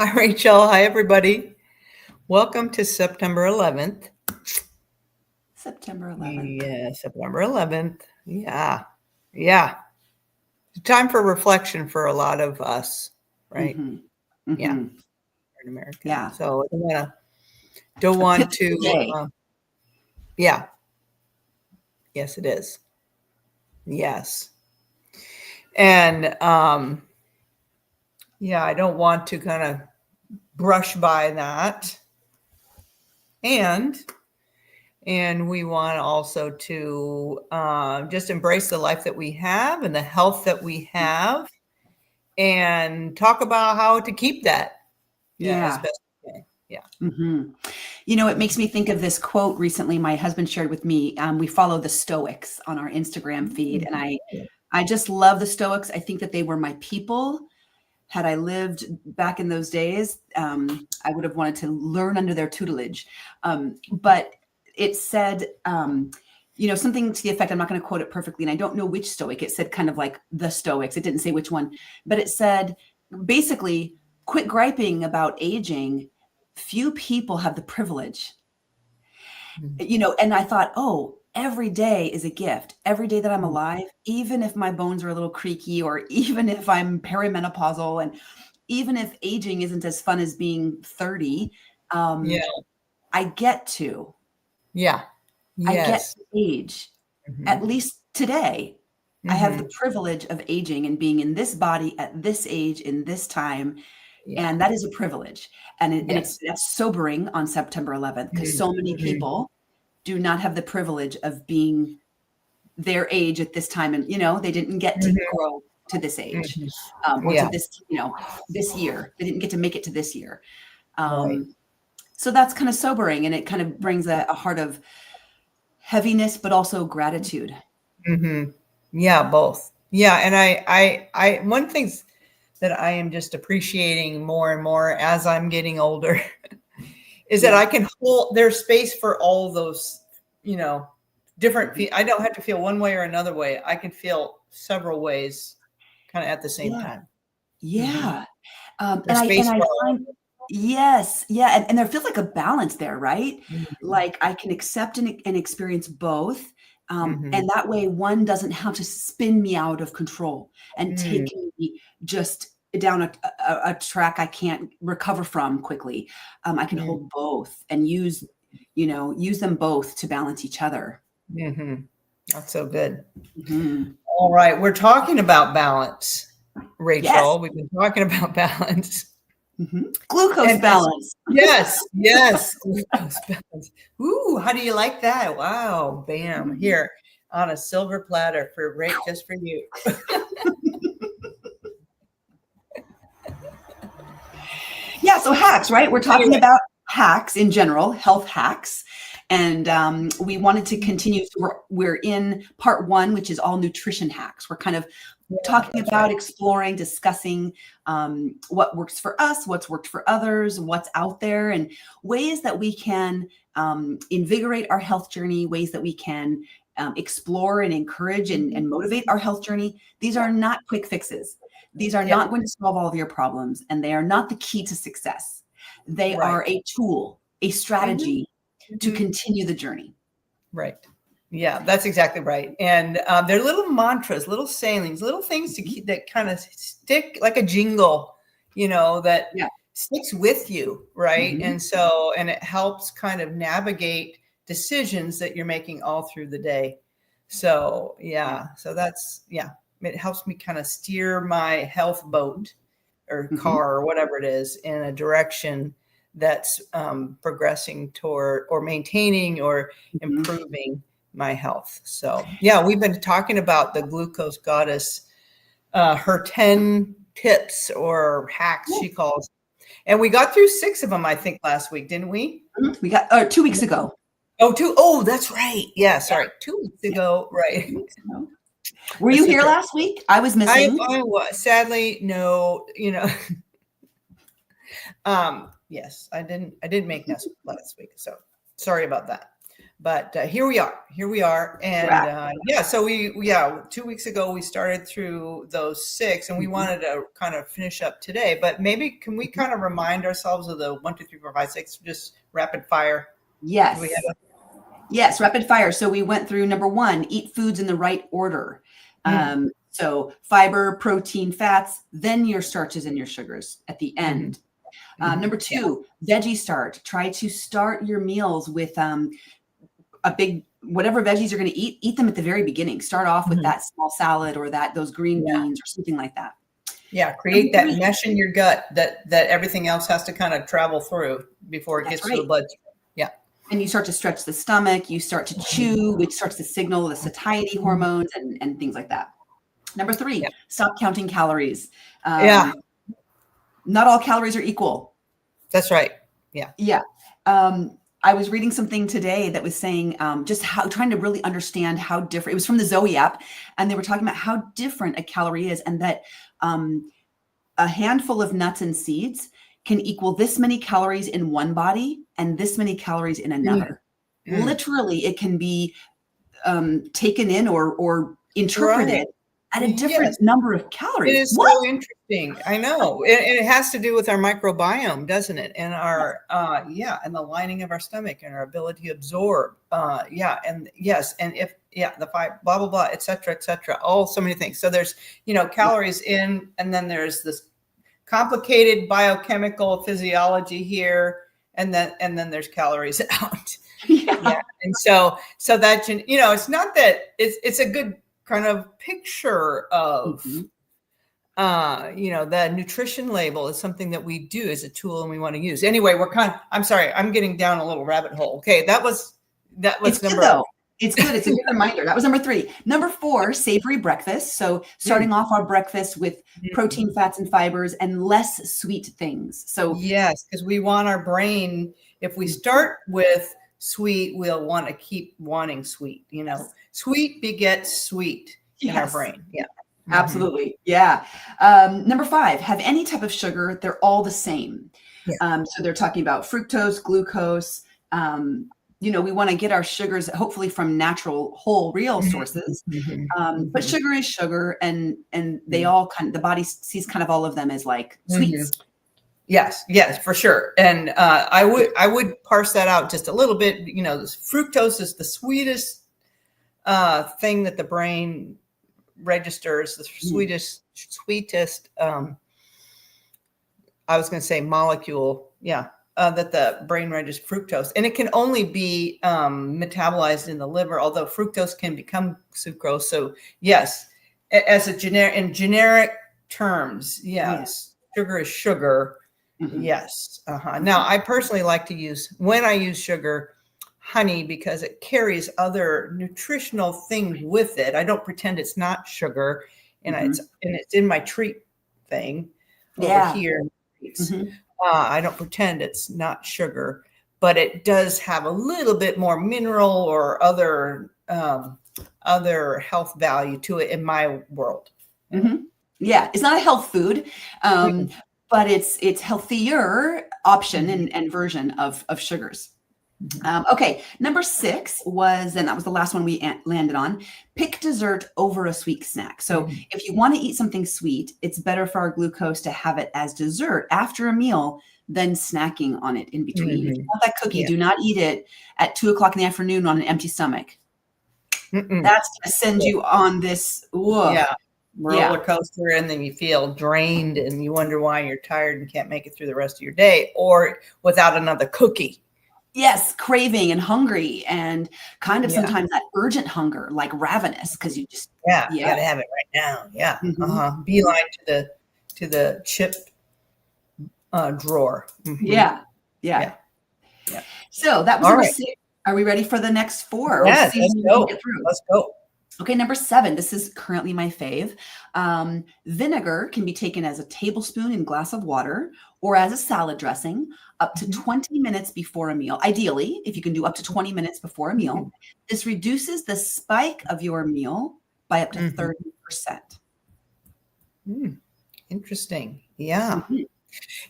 Hi, Rachel. Hi, everybody. Welcome to September 11th. September 11th. Yeah, September 11th. Yeah. Time for reflection for a lot of us, right? Mm-hmm. Yeah, Mm-hmm. in America. Yeah. So don't want to, Day. yeah. Yes, it is. Yes. And yeah, I don't want to kind of brush by that. And we want also to just embrace the life that we have and the health that we have and talk about how to keep that as Yeah. best we can. Yeah. Mm-hmm. It makes me think of this quote recently my husband shared with me. We follow the Stoics on our Instagram feed, and I just love the Stoics. I think that they were my people. Had I lived back in those days, I would have wanted to learn under their tutelage. But it said, something to the effect, I'm not going to quote it perfectly, and I don't know which Stoic. It said kind of like the Stoics. It didn't say which one, but it said basically, quit griping about aging. Few people have the privilege, and I thought, oh, every day is a gift. Every day that I'm alive, even if my bones are a little creaky, or even if I'm perimenopausal, and even if aging isn't as fun as being 30, Yeah. I get to. Yeah. I get Yes. to age. At Mm-hmm. least today, I have Mm-hmm. the privilege of aging and being in this body at this age in this time. Yeah. And that is a privilege. And Yes. that's sobering on September 11th, because so many Mm-hmm. people do not have the privilege of being their age at this time. And, they didn't get to grow to this age, or to Yeah. this, this year. They didn't get to make it to this year. Right. So that's kind of sobering, and it kind of brings a heart of heaviness, but also gratitude. Mm-hmm. Yeah, both. Yeah, and one thing that I am just appreciating more and more as I'm getting older is that I can hold there's space for all those, different. I don't have to feel one way or another way. I can feel several ways, kind of at the same Yeah. time. Yeah. And There's space I for all. find, yes, yeah, and there feels like a balance there, right? Mhm. Like I can accept and experience both, Mhm. and that way one doesn't have to spin me out of control and Mm. take me just down a track I can't recover from quickly. I can Mm. hold both and use them both to balance each other. Mhm. That's so good. Mhm. All right, we're talking about balance, Yes. Rachel. We've been talking about balance. Glucose And balance. yes, glucose balance. Ooh, how do you like that? Wow, bam, here on a silver platter for just for you. Yeah, so hacks, right? We're talking Anyway, about hacks in general, health hacks. And we wanted to continue. So we're in part one, which is all nutrition hacks. We're kind of yeah, talking that's about, right. exploring, discussing what works for us, what's worked for others, what's out there, and ways that we can invigorate our health journey, ways that we can explore and encourage and motivate our health journey. These are not quick fixes. These are Yeah, not going to solve all of your problems, and they are not the key to success. They right. are a tool, a Mhm, strategy to mhm. continue the journey. Right. Yeah, that's exactly right. And they're little mantras, little sayings, little things to keep that kind of stick like a jingle, that Yeah. sticks with you, right? Mhm. And it helps kind of navigate decisions that you're making all through the day. So, Yeah. it helps me kind of steer my health boat or Mhm. car or whatever it is in a direction that's progressing toward or maintaining or Mhm. improving my health. So, yeah, we've been talking about the glucose goddess, her 10 tips or hacks, Yeah. she calls. And we got through 6 of them, I think, last week, didn't we? We got 2 weeks ago. Oh, two. Oh, that's right. Yeah, Yeah. sorry. 2 weeks Yeah. ago. Right. 2 weeks ago. Were you That's here right. last week? I was missing. I was sadly no, yes, I didn't make last week. So sorry about that. but here we are. And so 2 weeks ago we started through those 6, and we wanted to kind of finish up today, but maybe can we kind of remind ourselves of the 1, 2, 3, 4, 5, 6, just rapid fire? Yes. Yes, rapid fire. So we went through number 1, eat foods in the right order. So fiber, protein, fats, then your starches and your sugars at the end. Number 2, veggie start. Try to start your meals with a big, whatever veggies you're going to eat them at the very beginning. Start off with that small salad or those green beans or something like that. Yeah, create that mesh in your gut that everything else has to kind of travel through before it gets to the bloodstream. Yeah. And you start to stretch the stomach, you start to chew, which starts to signal the satiety hormones and things like that. Number 3, stop counting calories. Not all calories are equal. That's right. Yeah. I was reading something today that was saying just how, trying to really understand how different, it was from the Zoe app, and they were talking about how different a calorie is, and that a handful of nuts and seeds can equal this many calories in one body and this many calories in another. Literally, it can be taken in or interpreted at a different number of calories. It is so interesting. I know. And it has to do with our microbiome, doesn't it? And our, and the lining of our stomach and our ability to absorb. And if, the five, blah, blah, blah, et cetera, all so many things. So there's, calories in, and then there's this complicated biochemical physiology here. And then there's calories out. And so that, it's not that it's a good kind of picture of, the nutrition label is something that we do as a tool and we want to use. Anyway, I'm sorry, I'm getting down a little rabbit hole. Okay. That was it's number. Good, though. It's good. It's a good reminder. That was number 3. Number 4, savory breakfast. So starting off our breakfast with protein, fats, and fibers and less sweet things. So yes, because we want our brain, if we start with sweet, we'll want to keep wanting sweet, sweet begets sweet in our brain. Yeah. Absolutely. Yeah. Number 5, have any type of sugar. They're all the same. So they're talking about fructose, glucose. We want to get our sugars hopefully from natural, whole, real sources. But sugar is sugar, and they all the body sees kind of all of them as like sweets. Yes, for sure. And I would parse that out just a little bit. Fructose is the sweetest thing that the brain registers, the sweetest I was going to say molecule. That the brain registers fructose, and it can only be metabolized in the liver, although fructose can become sucrose. So yes, as a generic terms, yes, sugar is sugar. Yes. Now I personally like to use, when I use sugar, honey, because it carries other nutritional things with it. I don't pretend it's not sugar, and it's in my treat thing over here. I don't pretend it's not sugar, but it does have a little bit more mineral or other health value to it in my world. Yeah, it's not a health food, but it's healthier option and version of sugars. Okay, number 6 was, and that was the last one we landed on, pick dessert over a sweet snack. So if you want to eat something sweet, it's better for our glucose to have it as dessert after a meal than snacking on it in between. If you want that cookie, do not eat it at 2:00 in the afternoon on an empty stomach. That's going to send you on this roller coaster, and then you feel drained and you wonder why you're tired and can't make it through the rest of your day, or without another cookie. Yes, craving and hungry, and kind of sometimes that urgent hunger, like ravenous, because you just you gotta have it right now. Beeline to the chip drawer. Yeah. So that was number 6. Are we ready for the next 4? Yes, let's go. Okay, number 7. This is currently my fave. Vinegar can be taken as a tablespoon in a glass of water or as a salad dressing up to 20 minutes before a meal. Ideally, if you can do up to 20 minutes before a meal, this reduces the spike of your meal by up to 30%. Interesting. Yeah.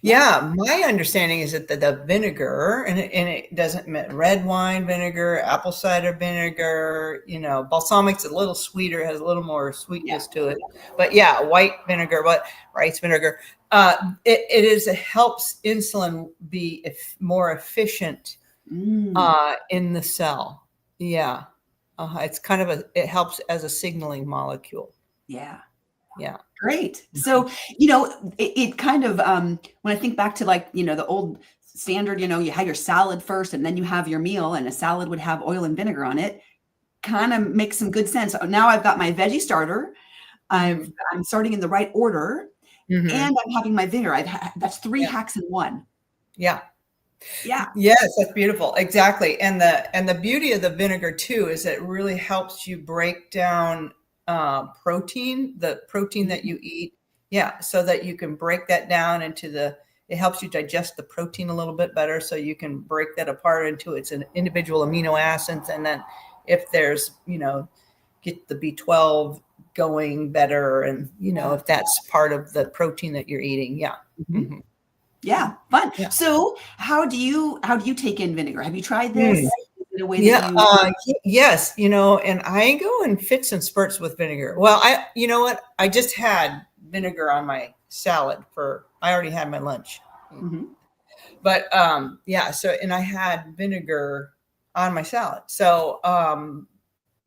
Yeah, my understanding is that the vinegar, and it doesn't mean red wine vinegar, apple cider vinegar, balsamic's a little sweeter, has a little more sweetness to it. But yeah, white vinegar, rice vinegar, it helps insulin be more efficient in the cell. Yeah. It's it helps as a signaling molecule. Yeah. Yeah. Great. So, it kind of, when I think back to the old standard, you have your salad first and then you have your meal, and a salad would have oil and vinegar on it, kind of makes some good sense. Now I've got my veggie starter. I'm starting in the right order, and I'm having my vinegar. That's 3 hacks in one. Yeah. Yeah. Yes, that's beautiful. Exactly. And the beauty of the vinegar too is it really helps you break down protein, the protein that you eat. Yeah, so that you can break that down it helps you digest the protein a little bit better, so you can break that apart into its individual amino acids. And then if there's, get the B12 going better, and, if that's part of the protein that you're eating. Yeah. Mm-hmm. Yeah, fun. Yeah. So how do you take in vinegar? Have you tried this? Is it a way that yes, and I go in fits and spurts with vinegar. Well, you know what? I just had vinegar on my salad I already had my lunch. But and I had vinegar on my salad. So and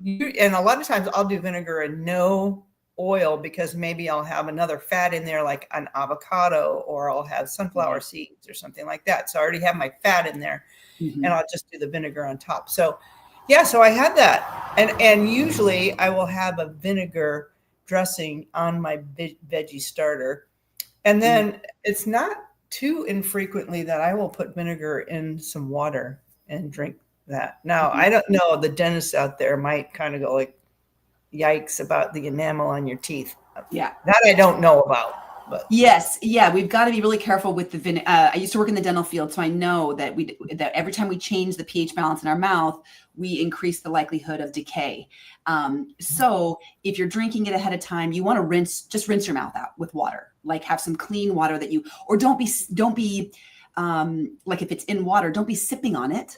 a lot of times I'll do vinegar and no oil, because maybe I'll have another fat in there, like an avocado, or I'll have sunflower seeds or something like that. So I already have my fat in there, and I'll just do the vinegar on top. So so I had that. And usually I will have a vinegar dressing on my veggie starter. And then it's not too infrequently that I will put vinegar in some water and drink that. Now, I don't know, the dentists out there might kind of go like, yikes about the enamel on your teeth. Yeah. That I don't know about. But yes. Yeah. We've got to be really careful with the vinegar. I used to work in the dental field, so I know that that every time we change the pH balance in our mouth, we increase the likelihood of decay. So if you're drinking it ahead of time, you want to just rinse your mouth out with water, like have some clean water or don't be like, if it's in water, don't be sipping on it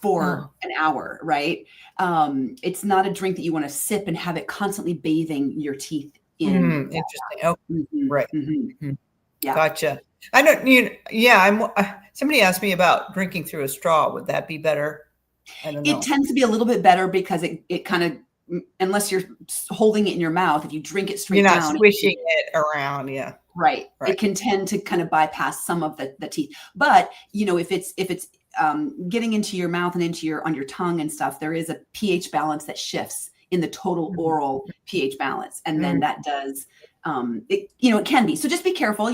for an hour, right? It's not a drink that you want to sip and have it constantly bathing your teeth in. Interesting. Oh, right. Yeah. Gotcha. I don't, somebody asked me about drinking through a straw. Would that be better? I don't know. It tends to be a little bit better because it kind of, unless you're holding it in your mouth, if you drink it straight down. You're not swishing it around. Yeah. Right. It can tend to kind of bypass some of the teeth. But, if it's getting into your mouth and on your tongue and stuff, there is a pH balance that shifts in the total oral pH balance. And then that does, it can be. So just be careful,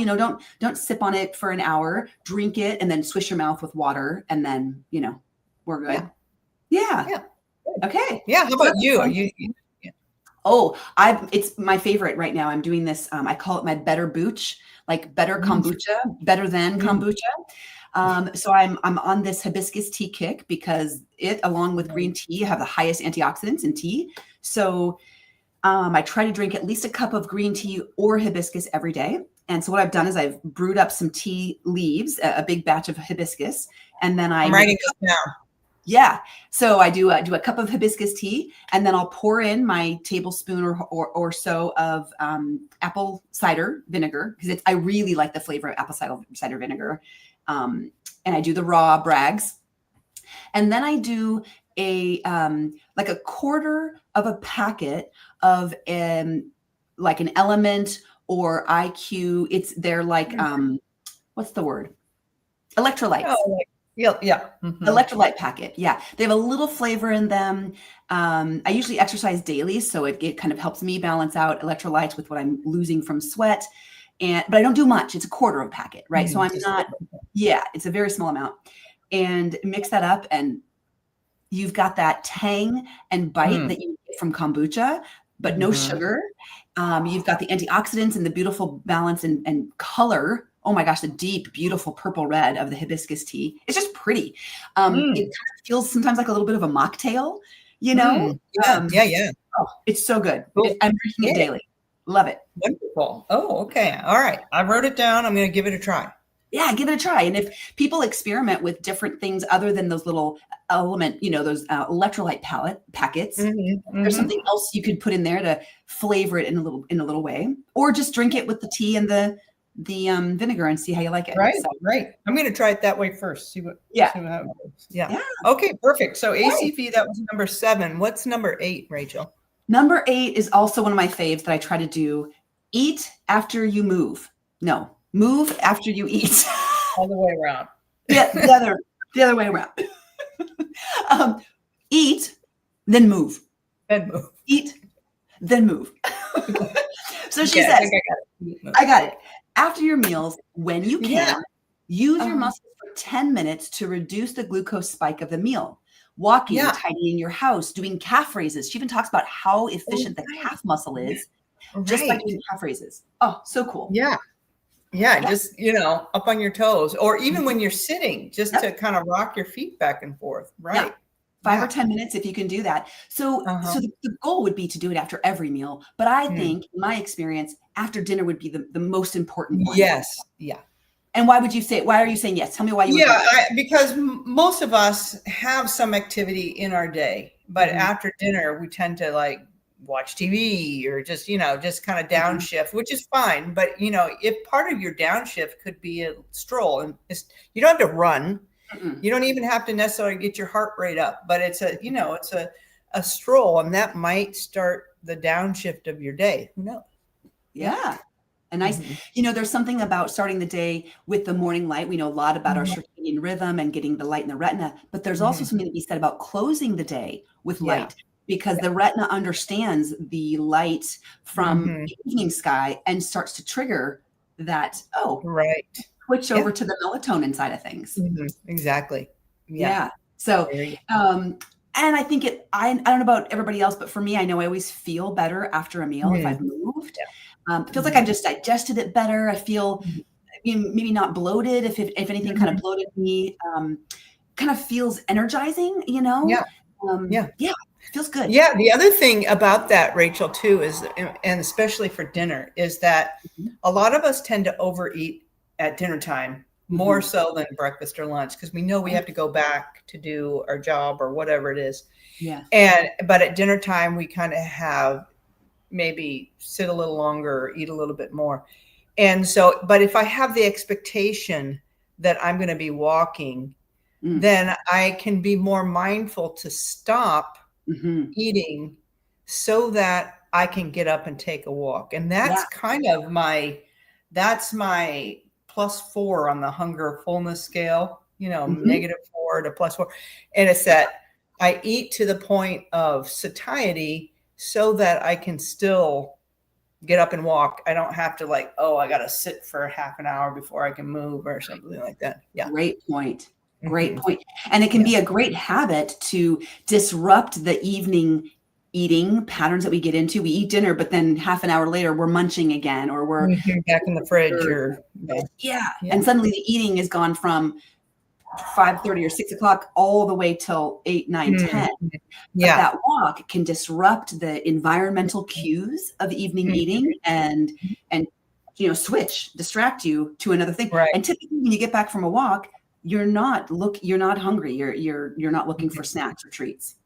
don't sip on it for an hour, drink it, and then swish your mouth with water. And then, we're good. Yeah. Okay. Yeah. How about you? Are you? Oh, it's my favorite right now. I'm doing this. I call it my better booch, like better kombucha, better than kombucha. So I'm on this hibiscus tea kick because it, along with green tea, have the highest antioxidants in tea. So I try to drink at least a cup of green tea or hibiscus every day. And so what I've done is I've brewed up some tea leaves, a big batch of hibiscus, and then I'm writing this down. Yeah. So I do a cup of hibiscus tea, and then I'll pour in my tablespoon or so of apple cider vinegar, because I really like the flavor of apple cider vinegar. And I do the raw Bragg's, and then I do like a quarter of a packet of like an Element or IQ. They're like what's the word? Electrolytes. Oh, yeah. Electrolyte packet. Yeah. They have a little flavor in them. I usually exercise daily, so it kind of helps me balance out electrolytes with what I'm losing from sweat. But I don't do much. It's a quarter of a packet, right? So I'm not, it's a very small amount. And mix that up, and you've got that tang and bite that you get from kombucha, but no sugar. You've got the antioxidants and the beautiful balance and color. Oh my gosh, the deep, beautiful purple red of the hibiscus tea. It's just pretty. It kind of feels sometimes like a little bit of a mocktail, Yeah. Oh, it's so good. Cool. I'm drinking it daily. Love it. Wonderful. Oh, okay. All right. I wrote it down. I'm going to give it a try. Yeah, give it a try. And if people experiment with different things other than those little element, those electrolyte packets, there's something else you could put in there to flavor it in a little way, or just drink it with the tea and the vinegar and see how you like it. Right, So, right. I'm going to try it that way first. See yeah. how it goes. Yeah. Yeah. Okay, perfect. So Right. ACV, that was number 7. What's number 8, Rachel? Number 8 is also one of my faves that I try to do. Eat after you move. No, move after you eat. All the way around. Yeah, the other way around. Eat, then move. Then move. Eat, then move. So she says, I got it. After your meals, when you can, use your muscles for 10 minutes to reduce the glucose spike of the meal. Walking, tidying your house, doing calf raises. She even talks about how efficient the calf muscle is just by doing calf raises. Oh, so cool. Yeah. Yeah, just, up on your toes, or even when you're sitting, just to kind of rock your feet back and forth. Right. Yeah. 5 or 10 minutes if you can do that. So the goal would be to do it after every meal. But I think, in my experience, after dinner would be the most important one. Yes. Yeah. And why are you saying yes? Tell me why you would. Yeah, because most of us have some activity in our day, but after dinner, we tend to watch TV or just kind of downshift, which is fine. But, if part of your downshift could be a stroll, and you don't have to run. You don't even have to necessarily get your heart rate up, but it's a stroll, and that might start the downshift of your day. Who knows? Yeah. And nice. There's something about starting the day with the morning light. We know a lot about our circadian rhythm and getting the light in the retina, but there's also something to be said about closing the day with light, because the retina understands the light from the evening sky and starts to trigger that, switch over to the melatonin side of things. Exactly. Yeah. So, and I think I don't know about everybody else, but for me, I know I always feel better after a meal if I've moved. It feels like I've just digested it better. I feel maybe not bloated. If anything kind of bloated me, kind of feels energizing, Yeah. It feels good. Yeah. The other thing about that, Rachel, too, is, and especially for dinner, is that a lot of us tend to overeat at dinner time, more so than breakfast or lunch, because we know we have to go back to do our job or whatever it is. Yeah. But at dinner time, we kind of have maybe sit a little longer, eat a little bit more. And so, but if I have the expectation that I'm going to be walking, then I can be more mindful to stop eating so that I can get up and take a walk. And that's kind of that's my +4 on the hunger fullness scale, -4 to +4. And it's that I eat to the point of satiety so that I can still get up and walk. I don't have to I got to sit for half an hour before I can move or something like that. Yeah. Great point. Great point. And it can be a great habit to disrupt the evening eating patterns that we get into. We eat dinner, but then half an hour later we're munching again, or we're back in the fridge and suddenly the eating is gone from 5:30 or 6 o'clock all the way till 8, 9, 10. But that walk can disrupt the environmental cues of evening eating and distract you to another thing. Right. And typically when you get back from a walk, you're not hungry. You're not looking for snacks or treats.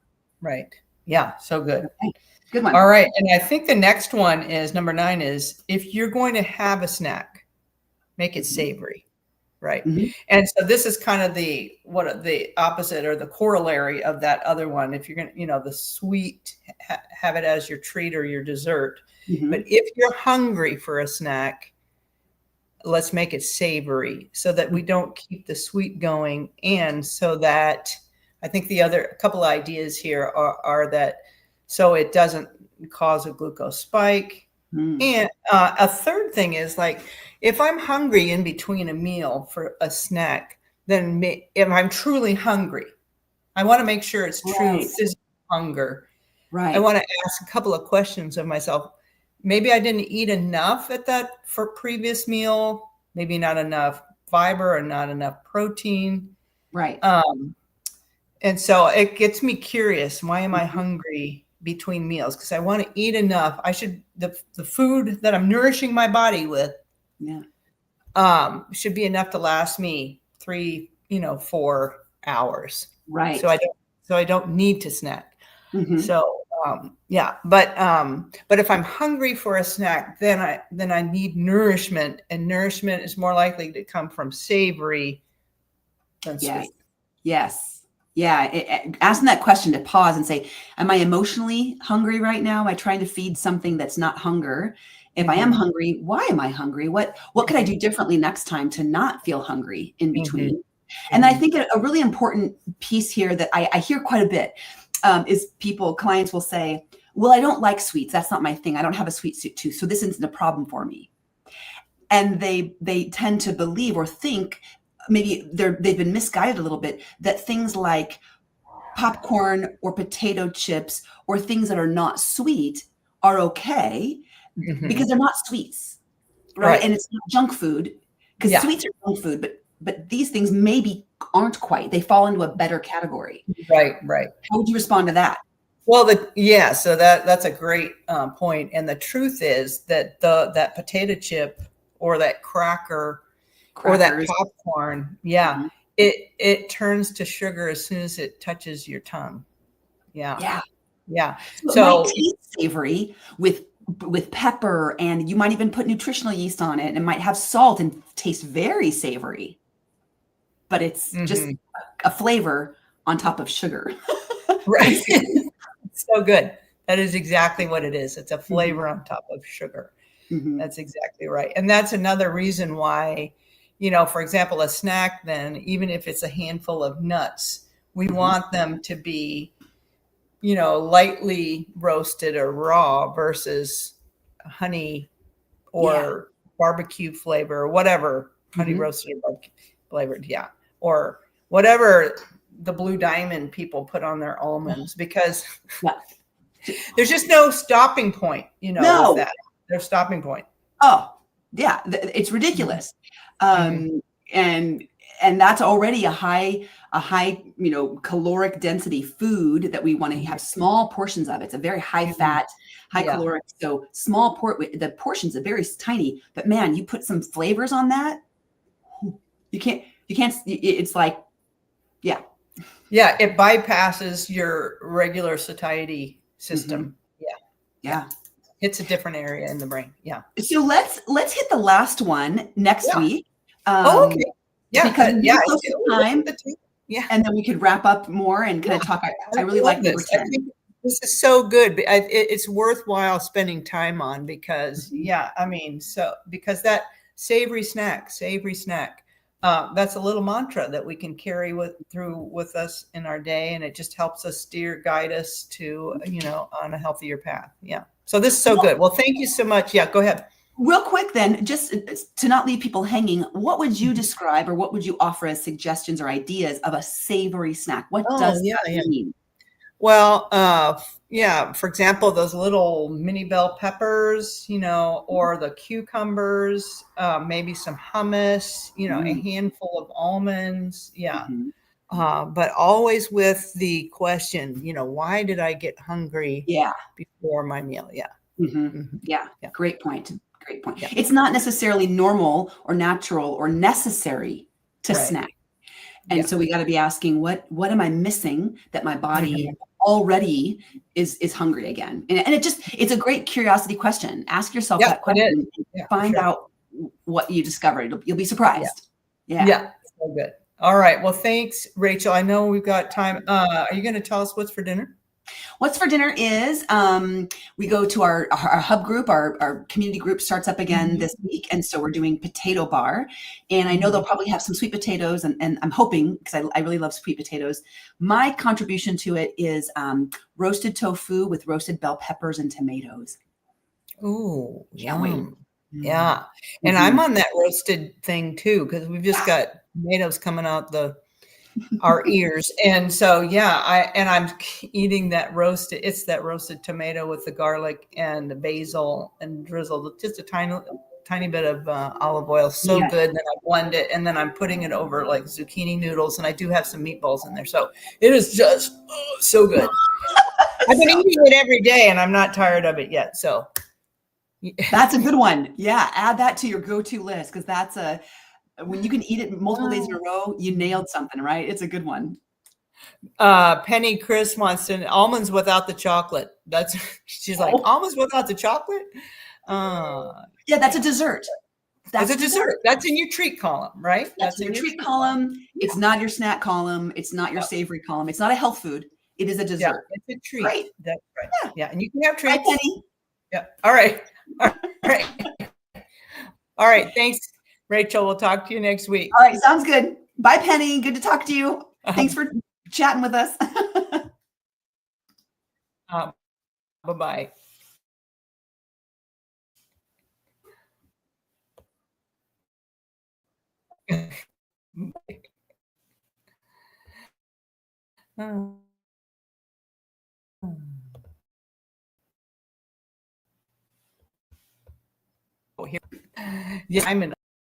Right. Yeah. So good. Okay. Good one. All right. And I think the next one is number 9 is, if you're going to have a snack, make it savory. Right. And so this is kind of the opposite or the corollary of that other one. If you're going to, the sweet, have it as your treat or your dessert. But if you're hungry for a snack, let's make it savory so that we don't keep the sweet going. And so that I think a couple of ideas here are that so it doesn't cause a glucose spike. And a third thing is if I'm hungry in between a meal for a snack, then if I'm truly hungry, I want to make sure it's true physical hunger. Right. I want to ask a couple of questions of myself. Maybe I didn't eat enough at that previous meal. Maybe not enough fiber or not enough protein. Right. And so it gets me curious. Why am I hungry between meals because I want to eat enough. The food that I'm nourishing my body with should be enough to last me 4 hours. Right. So I don't need to snack. Mm-hmm. So but if I'm hungry for a snack, then I need nourishment, and nourishment is more likely to come from savory than sweet. Yes. Yeah. Asking that question, to pause and say, am I emotionally hungry right now? Am I trying to feed something that's not hunger? If I am hungry, why am I hungry? What could I do differently next time to not feel hungry in between? And I think a really important piece here that I hear quite a bit is clients will say, well, I don't like sweets. That's not my thing. I don't have a sweet tooth. So this isn't a problem for me. And they tend to believe or think, maybe they've been misguided a little bit, that things like popcorn or potato chips or things that are not sweet are okay because they're not sweets, right? And it's not junk food, because sweets are junk food, but these things maybe aren't quite. They fall into a better category. Right. How would you respond to that? Well, so that's a great point. And the truth is that that potato chip or that cracker or that popcorn, it turns to sugar as soon as it touches your tongue. Yeah. So it might taste savory with pepper, and you might even put nutritional yeast on it, and it might have salt and taste very savory, but it's just a flavor on top of sugar. Right. It's so good. That is exactly what it is. It's a flavor on top of sugar. That's exactly right. And that's another reason why, for example, a snack, then, even if it's a handful of nuts, we want them to be, lightly roasted or raw versus honey or barbecue flavor or whatever, honey roasted or barbecue flavored. Yeah. Or whatever the Blue Diamond people put on their almonds, because there's just no stopping point, with that. There's stopping point. Oh, yeah. It's ridiculous. And that's already a high, caloric density food that we want to have small portions of. It's a very high fat, high caloric. So the portions are very tiny, but man, you put some flavors on that. You can't, it's like, Yeah, it bypasses your regular satiety system. Yeah. It's a different area in the brain. Yeah. So let's hit the last one next week. Okay. Yeah. Because close to time. Yeah. And then we could wrap up more and kind of talk. I really like number 10. This is so good. It's worthwhile spending time on because, because that savory snack, that's a little mantra that we can carry with us in our day. And it just helps us guide us to, on a healthier path. Yeah. So this is so good. Well, thank you so much. Yeah, go ahead. Real quick then, just to not leave people hanging, what would you describe or what would you offer as suggestions or ideas of a savory snack? What does that mean? Well, for example, those little mini bell peppers, or the cucumbers, maybe some hummus, a handful of almonds. Yeah. But always with the question, why did I get hungry before my meal? Yeah. Great point. Yeah. It's not necessarily normal or natural or necessary to snack. And so we got to be asking, what am I missing that my body already is hungry again? And it's a great curiosity question. Ask yourself that question and find out what you discovered. You'll be surprised. Yeah. So good. All right. Well, thanks, Rachel. I know we've got time. Are you going to tell us what's for dinner? What's for dinner is we go to our hub group, our community group starts up again this week. And so we're doing potato bar. And I know they'll probably have some sweet potatoes. And I'm hoping, because I really love sweet potatoes, my contribution to it is roasted tofu with roasted bell peppers and tomatoes. Ooh, yum. Yeah. And I'm on that roasted thing too, because we've just got tomatoes coming out our ears. And so, I'm eating that roasted, it's that roasted tomato with the garlic and the basil and drizzled just a tiny bit of olive oil. So good. And then I blend it and then I'm putting it over like zucchini noodles. And I do have some meatballs in there. So it is just so good. I've been So eating it every day and I'm not tired of it yet. So that's a good one. Yeah, add that to your go-to list because that's when you can eat it multiple days in a row, you nailed something, right? It's a good one. Penny Chris wants to almonds without the chocolate. That's she's like Oh, almonds without the chocolate. yeah, that's a dessert. It's That's a a dessert. dessert. That's in your treat column, right? That's That's in your in your treat treat column. column. Yeah, It's not your snack column. It's not your yeah, savory column. It's not a health food. It is a yeah. dessert. It's a treat. Great. That's right. Yeah. Yeah, and you can have Bye, treats. Penny. Yeah. All right. All right. All right. Thanks, Rachel. We'll talk to you next week. All right, sounds good. Bye, Penny. Good to talk to you. Thanks for chatting with us. Bye-bye. Oh, here. Yeah, I'm in